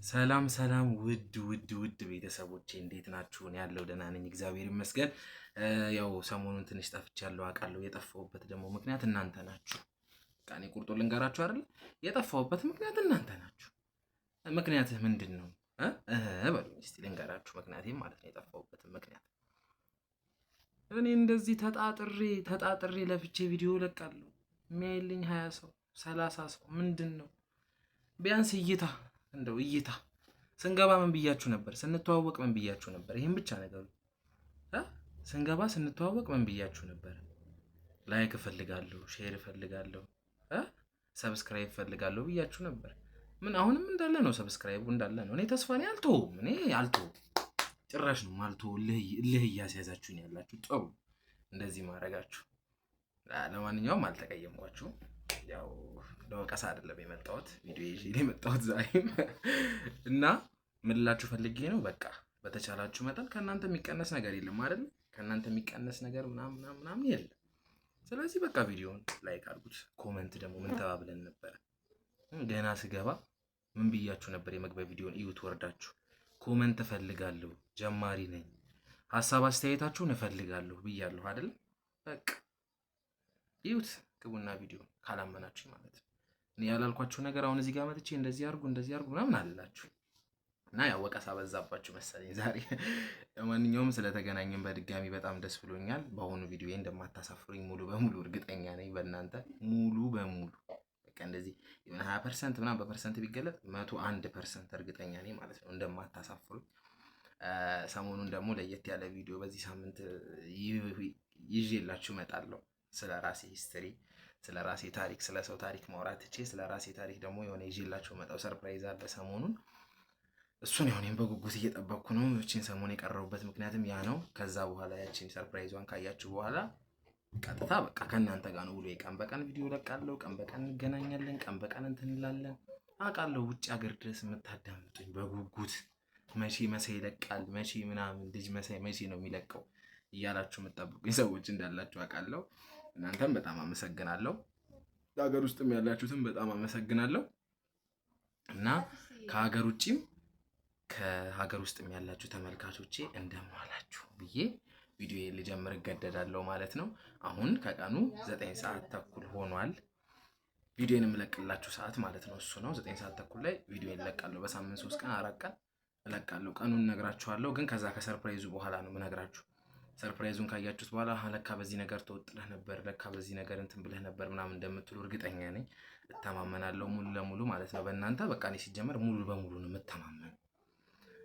ሰላም ሰላም ውድ ቤተሰቦቼ እንዴት ናችሁ? እኔ ያለው ደህና ነኝ፣ እግዚአብሔር ይመስገን። ያው ሰሞኑን ትንሽ ጠፍቻለሁ አውቃለሁ። የጠፋሁበት ደግሞ ምክንያት እናንተ ናችሁ። በቃ እኔ ቁርጡ ልንገራችሁ አይደል? የጠፋሁበት ምክንያት እናንተ ናችሁ። ምክንያትህ ምንድን ነው? በሉኝ እስቲ ልንገራችሁ ምክንያቴም ማለት ነው። የጠፋሁበት ምክንያት እኔ እንደዚህ ተጣጥሬ ለፍቼ ቪዲዮ ለቃለሁ። የሚያይልኝ 20 ሰው 30 ሰው ምንድን ነው? ቢያንስ እንደው እይታ ስንገባ ምን ብያችሁ ነበር? ስንተዋወቅ ምን ብያችሁ ነበር? ይሄን ብቻ ነገሩ ስንገባ ስንተዋወቅ ምን ብያችሁ ነበር? ላይክ እፈልጋለሁ፣ ሼር እፈልጋለሁ፣ ሰብስክራይብ እፈልጋለሁ ብያችሁ ነበር። ምን አሁንም እንዳለ ነው፣ ሰብስክራይቡ እንዳለ ነው። እኔ ተስፋ ነኝ አልተውም፣ ጭራሽ ነው አልተውም። እልህ እያስያዛችሁኝ ያላችሁ ጥሩ እንደዚህ ማድረጋችሁ። ለማንኛውም አልተቀየምኳችሁም። ያው ለወቀሳ አይደለም የመጣሁት፣ ቪዲዮ ይዤ የመጣሁት ዛሬም እና ምን ልላችሁ ፈልጌ ነው፣ በቃ በተቻላችሁ መጠን ከእናንተ የሚቀነስ ነገር የለም አይደል? ከእናንተ የሚቀነስ ነገር ምናምን የለም። ስለዚህ በቃ ቪዲዮውን ላይክ አድርጉት። ኮመንት ደግሞ ምን ተባብለን ነበር? ገና ስገባ ምን ብያችሁ ነበር? የመግቢያ ቪዲዮን እዩት፣ ወርዳችሁ ኮመንት እፈልጋለሁ፣ ጀማሪ ነኝ፣ ሀሳብ አስተያየታችሁን እፈልጋለሁ ብያለሁ አይደል? በቃ እዩት፣ ግቡና ቪዲዮ ካላመናችሁ ማለት ነው። እኔ ያላልኳችሁ ነገር አሁን እዚህ ጋር መጥቼ እንደዚህ አድርጉ ምናምን አላላችሁ እና ያው ወቀሳ በዛባችሁ መሰለኝ ዛሬ። ለማንኛውም ስለተገናኘን በድጋሚ በጣም ደስ ብሎኛል። በአሁኑ ቪዲዮ እንደማታሳፍሩኝ ሙሉ በሙሉ እርግጠኛ ነኝ። በእናንተ ሙሉ በሙሉ በቃ እንደዚህ የሆነ 20% ምናምን በፐርሰንት ቢገለጥ 101% እርግጠኛ ነኝ ማለት ነው እንደማታሳፍሩኝ። ሰሞኑን ደግሞ ለየት ያለ ቪዲዮ በዚህ ሳምንት ይዤላችሁ እመጣለሁ። ስለ ራሴ ሂስትሪ፣ ስለ ራሴ ታሪክ፣ ስለ ሰው ታሪክ ማውራት ትቼ ስለ ራሴ ታሪክ ደግሞ የሆነ ይዤላችሁ መጣው ሰርፕራይዝ አለ ሰሞኑን። እሱን ያው እኔም በጉጉት እየጠበቅኩ ነው። እቺን ሰሞን የቀረቡበት ምክንያትም ያ ነው። ከዛ በኋላ ያቺን ሰርፕራይዟን ካያችሁ በኋላ ቀጥታ በቃ ከእናንተ ጋር ነው ውሎ። ቀን በቀን ቪዲዮ ለቃለሁ፣ ቀን በቀን እንገናኛለን፣ ቀን በቀን እንትን እንላለን። አውቃለሁ ውጭ ሀገር ድረስ የምታዳምጡኝ በጉጉት መቼ መሳይ ይለቃል፣ መቼ ምናምን ልጅ መሳይ መቼ ነው የሚለቀው እያላችሁ የምትጠብቁኝ ሰዎች እንዳላችሁ አውቃለሁ። እናንተም በጣም አመሰግናለሁ። ሀገር ውስጥም ያላችሁትም በጣም አመሰግናለሁ እና ከሀገር ውጭም ከሀገር ውስጥም ያላችሁ ተመልካቾቼ እንደማላችሁ ብዬ ቪዲዮ ልጀምር እገደዳለሁ ማለት ነው። አሁን ከቀኑ 9 ሰዓት ተኩል ሆኗል። ቪዲዮን የምለቅላችሁ ሰዓት ማለት ነው እሱ ነው። 9 ሰዓት ተኩል ላይ ቪዲዮ እለቃለሁ። በሳምንት 3 ቀን 4 ቀን እለቃለሁ። ቀኑን እነግራችኋለሁ፣ ግን ከዛ ከሰርፕራይዙ በኋላ ነው የምነግራችሁ። ሰርፕራይዙን ካያችሁት በኋላ ለካ በዚህ ነገር ተወጥለህ ነበር፣ ለካ በዚህ ነገር እንትን ብለህ ነበር ምናምን እንደምትሉ እርግጠኛ ነኝ። እተማመናለሁ ሙሉ ለሙሉ ማለት ነው በእናንተ። በቃ እኔ ሲጀመር ሙሉ በሙሉ ነው የምተማመን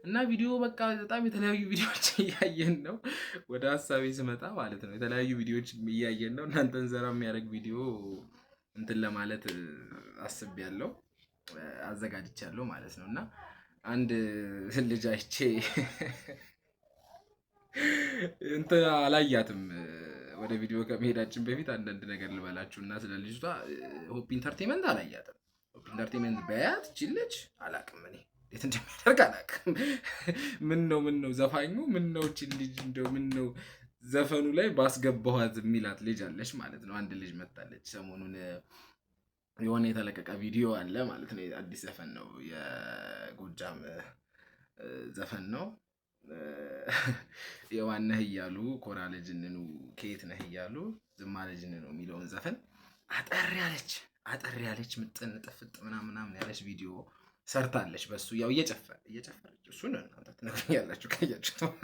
እና ቪዲዮ በቃ በጣም የተለያዩ ቪዲዮዎች እያየን ነው። ወደ ሀሳቤ ስመጣ ማለት ነው የተለያዩ ቪዲዮዎች እያየን ነው። እናንተን ዘራ የሚያደርግ ቪዲዮ እንትን ለማለት አስቤያለሁ፣ አዘጋጅቻለሁ ማለት ነው። እና አንድ ልጅ አይቼ እንትን አላያትም። ወደ ቪዲዮ ከመሄዳችን በፊት አንዳንድ ነገር ልበላችሁ እና ስለ ልጅቷ ሆፕ ኢንተርቴንመንት አላያትም። ሆፕ ኢንተርቴንመንት በያት ችለች አላቅም፣ እኔ እንዴት እንደሚያደርግ አላቅም። ምን ነው ዘፋኙ ምን ነው ችል ልጅ እንደው ምን ነው ዘፈኑ ላይ ባስገባኋት የሚላት ልጅ አለች ማለት ነው። አንድ ልጅ መጣለች ሰሞኑን፣ የሆነ የተለቀቀ ቪዲዮ አለ ማለት ነው። አዲስ ዘፈን ነው፣ የጎጃም ዘፈን ነው። የዋን ነህ እያሉ ኮራ ልጅንኑ ከየት ነህ እያሉ ዝማ ልጅንኑ የሚለውን ዘፈን አጠር ያለች ምጥን ጥፍጥ ምናምን ያለች ቪዲዮ ሰርታለች። በሱ ያው እየጨፈረች እሱን እናንተ ትነግሩኛላችሁ ካያችሁት።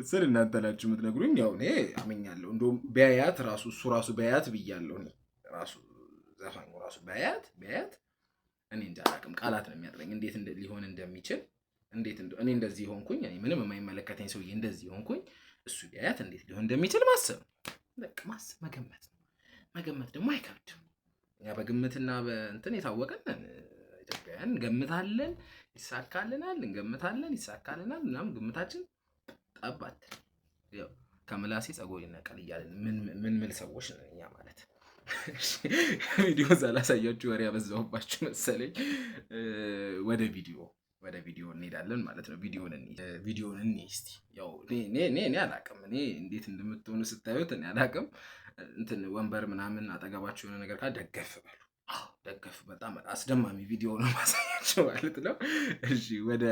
እሱን እናንተ ናችሁ የምትነግሩኝ። ያው እኔ አመኛለሁ። እንደውም ቢያያት እሱ ራሱ ቢያያት ብያለሁ። እኔ ራሱ ዘፋኙ ራሱ ቢያያት እኔ እንጃ አላውቅም፣ ቃላት ነው የሚያጥረኝ እንዴት ሊሆን እንደሚችል። እንዴት እኔ እንደዚህ ሆንኩኝ፣ እኔ ምንም የማይመለከተኝ ሰውዬ እንደዚህ ሆንኩኝ፣ እሱ ቢያያት እንዴት ሊሆን እንደሚችል ማሰብ መገመት ደግሞ አይከብድም። እኛ በግምትና በእንትን የታወቀን ኢትዮጵያውያን እንገምታለን፣ ይሳካልናል፣ እንገምታለን፣ ይሳካልናል ምናምን ግምታችን ጠባት። ያው ከምላሴ ጸጉር ይነቀል እያለን ምን ሰዎች ነን እኛ ማለት። ቪዲዮ ሳላሳያችሁ ወሬ ያበዛሁባችሁ መሰለኝ። ወደ ቪዲዮ እንሄዳለን ማለት ነው። ቪዲዮን እኔ እስቲ ያው እኔ አላቅም፣ እኔ እንዴት እንደምትሆኑ ስታዩት እኔ አላቅም። እንትን ወንበር ምናምን አጠገባችሁ የሆነ ነገር ካለ ደገፍ በሉ። ደገፍ። በጣም አስደማሚ ቪዲዮ ነው ማሳያቸው ማለት ነው። እሺ ወደ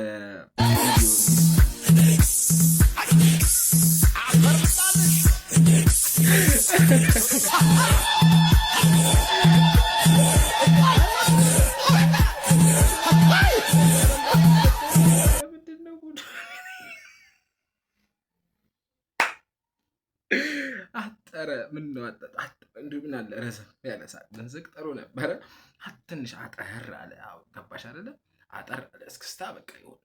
አጠረ ምን ነው እንዲሁ ምን አለ ረዘም ያለ ሰዓት ብንዝቅ ጥሩ ነበረ። ትንሽ አጠር አለ። አዎ ገባሽ አይደለ? አጠር አለ እስክስታ በቃ ይሁን።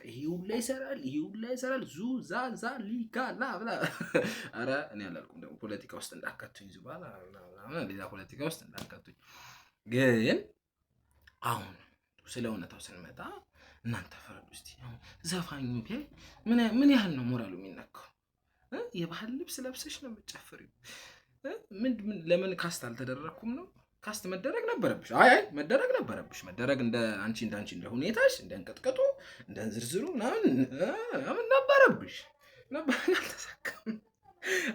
ይሄ ሁላ ይሰራል፣ ይሄ ሁላ ይሰራል። ዙ ዛ ዛ ሊጋ ላ ብላ። አረ እኔ አላልኩም ደግሞ ፖለቲካ ውስጥ እንዳከቱኝ ዙባላ ሌላ ፖለቲካ ውስጥ እንዳከቱኝ። ግን አሁን ስለ እውነታው ስንመጣ እናንተ ፈረዱ እስቲ። ዘፋኙ ምን ያህል ነው ሞራሉ የሚነካው? የባህል ልብስ ለብሰሽ ነው የምትጨፍሪው? ለምን ካስት አልተደረኩም ነው? ካስት መደረግ ነበረብሽ። አይ መደረግ ነበረብሽ። መደረግ እንደ አንቺ እንደ ሁኔታሽ እንደ እንቅጥቅጡ እንደ ዝርዝሩ ምናምን ነበረብሽ።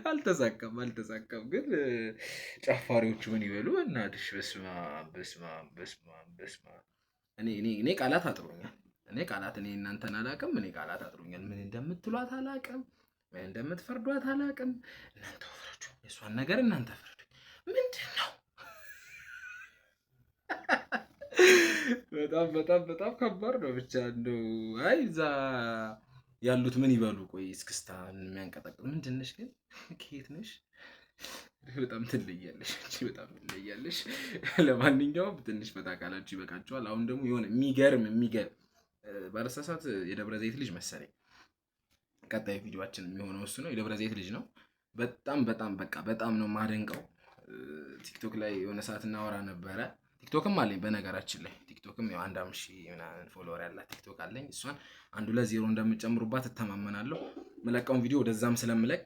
አልተሳካም። ግን ጨፋሪዎቹ ምን ይበሉ እናትሽ። በስመ አብ እኔ ቃላት አጥሮኛል። እኔ እናንተን አላውቅም። እኔ ቃላት አጥሮኛል። ምን እንደምትሏት አላውቅም። ምን እንደምትፈርዷት አላውቅም። እናንተ ፍረዱ። የእሷን ነገር እናንተ ፍረዱ። ምንድን ነው? በጣም ከባድ ነው። ብቻ እንደው አይ እዛ ያሉት ምን ይበሉ። ቆይ እስክስታ የሚያንቀጠቅጥ ምንድን ነሽ ግን? ከየት ነሽ? በጣም ትለያለሽ። ለማንኛውም ትንሽ ፈታ ካላችሁ ይበቃችኋል። አሁን ደግሞ የሆነ የሚገርም ባለሳሳት የደብረ ዘይት ልጅ መሰለኝ ቀጣይ ቪዲዮአችን የሚሆነው እሱ ነው። የደብረ ዘይት ልጅ ነው። በጣም ነው ማደንቀው። ቲክቶክ ላይ የሆነ ሰዓት እናወራ ነበረ። ቲክቶክም አለኝ በነገራችን ላይ ቲክቶክም ያው 1,000 ምናምን ፎሎወር ያላት ቲክቶክ አለኝ። እሷን 1-2 እንደምጨምሩባት እተማመናለሁ። መለቀውን ቪዲዮ ወደዛም ስለምለቅ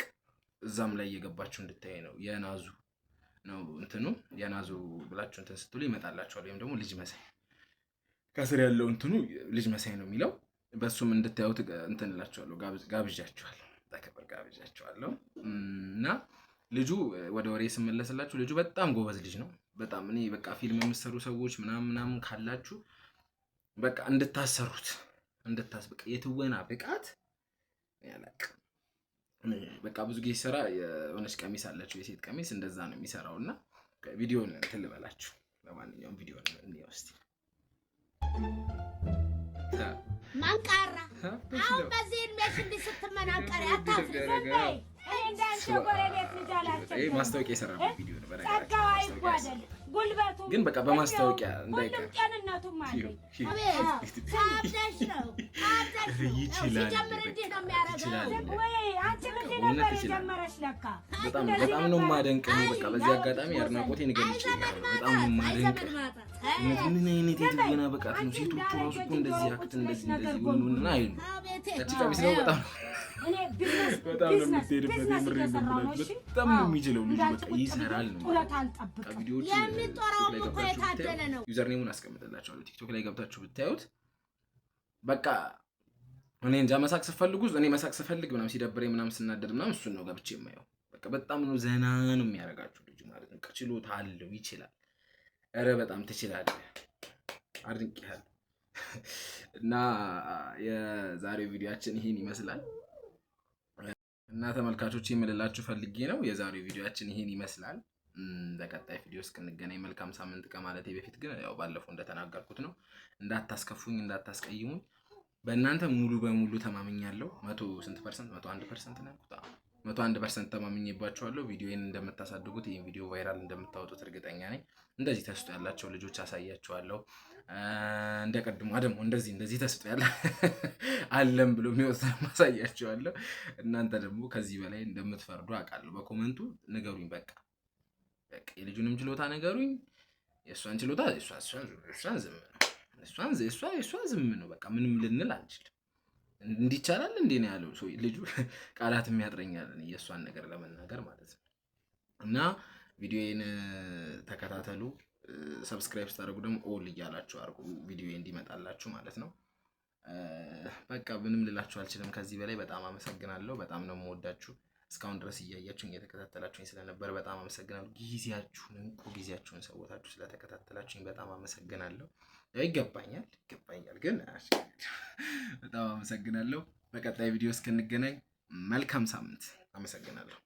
እዛም ላይ እየገባችሁ እንድታይ ነው። የናዙ ነው እንትኑ የናዙ ብላችሁ እንትን ስትሉ ይመጣላችኋል። ወይም ደግሞ ልጅ መሳይ ከስር ያለው እንትኑ ልጅ መሳይ ነው የሚለው። በሱም እንድታዩት እንትን እላችኋለሁ። ጋብዣችኋለሁ። እና ልጁ ወደ ወሬ ስመለስላችሁ ልጁ በጣም ጎበዝ ልጅ ነው። በጣም እኔ በቃ ፊልም የምትሰሩ ሰዎች ምናምን ካላችሁ በቃ እንድታሰሩት በቃ የትወና ብቃት ያላቅ በቃ ብዙ ጊዜ ሲሰራ የሆነች ቀሚስ አለችው የሴት ቀሚስ እንደዛ ነው የሚሰራው። እና ቪዲዮን እንትን ልበላችሁ። ለማንኛውም ቪዲዮን እንየው እስቲ። ማንቃራ አሁን በዚህ እድሜሽ እንዲህ ስትመናቀሪ አታፍሪ። ማስታወቂያ የሰራበት ቪዲዮ ነው። ግን በቃ በማስታወቂያ እንዳይቀር ጤንነቱም አለኝ። በጣም ነው የማደንቅ። በቃ በዚህ አጋጣሚ አድናቆቴን እገልጽልሃለሁ። በጣም ነው የማደንቅ። ምን አይነት የትወና ብቃት ነው! ሴቶቹ ራሱ እኮ እንደዚህ አክት እንደዚህ ሁሉና አይሉ እቺ ቀሚስ ነው። በጣም ነው የምትሄድበት። በጣም ነው የሚችለው ልጅ በቃ ይሰራል ነው። ቪዲዮዎች ዩዘር ኔሙን አስቀምጥላችኋለሁ። ቲክቶክ ላይ ገብታችሁ ብታዩት በቃ እኔ እንጃ መሳቅ ስፈልጉ እኔ መሳቅ ስፈልግ ምናምን ሲደብረኝ ምናምን ስናደድ ምናምን እሱን ነው ገብቼ የማየው። በቃ በጣም ነው ዘና ነው የሚያደርጋችሁ ልጅ ማለት ነው። ችሎታ አለው፣ ይችላል። ኧረ በጣም ትችላለህ። አድንቄሃለሁ። እና የዛሬው ቪዲዮአችን ይሄን ይመስላል። እና ተመልካቾች የምልላችሁ ፈልጌ ነው የዛሬው ቪዲዮአችን ይሄን ይመስላል። በቀጣይ ቪዲዮ እስክንገናኝ መልካም ሳምንት ከማለቴ በፊት ግን ያው ባለፈው እንደተናገርኩት ነው እንዳታስከፉኝ፣ እንዳታስቀይሙኝ። በእናንተ ሙሉ በሙሉ ተማምኛለሁ። 101% ነው ያልኩት። 101% ተማምኜባችኋለሁ። ቪዲዮዬን እንደምታሳድጉት ይሄን ቪዲዮ ቫይራል እንደምታወጡት እርግጠኛ ነኝ። እንደዚህ ተስጦ ያላቸው ልጆች አሳያችኋለሁ። እንደቀድሞ ደግሞ እንደዚህ ተስጦ ያለ አለም ብሎ የሚወጣ ማሳያችኋለሁ። እናንተ ደግሞ ከዚህ በላይ እንደምትፈርዱ አውቃለሁ። በኮሜንቱ ንገሩኝ። በቃ የልጁንም ችሎታ ንገሩኝ። የእሷን ችሎታ እሷን ዝም ነው። እሷ ዝም ነው። በቃ ምንም ልንል አንችልም። እንዲቻላል እንዴ ነው ያለው ሰው ልጁ። ቃላት የሚያጥረኛል የእሷን ነገር ለመናገር ማለት ነው። እና ቪዲዮዬን ተከታተሉ። ሰብስክራይብ ስታደርጉ ደግሞ ኦል እያላችሁ አድርጉ፣ ቪዲዮ እንዲመጣላችሁ ማለት ነው። በቃ ምንም ልላችሁ አልችልም ከዚህ በላይ። በጣም አመሰግናለሁ። በጣም ነው የምወዳችሁ። እስካሁን ድረስ እያያችሁኝ እየተከታተላችሁኝ ስለነበር በጣም አመሰግናለሁ። ጊዜያችሁን እንቁ ጊዜያችሁን ሰውታችሁ ስለተከታተላችሁኝ በጣም አመሰግናለሁ። ይገባኛል ግን በጣም አመሰግናለሁ። በቀጣይ ቪዲዮ እስክንገናኝ መልካም ሳምንት። አመሰግናለሁ።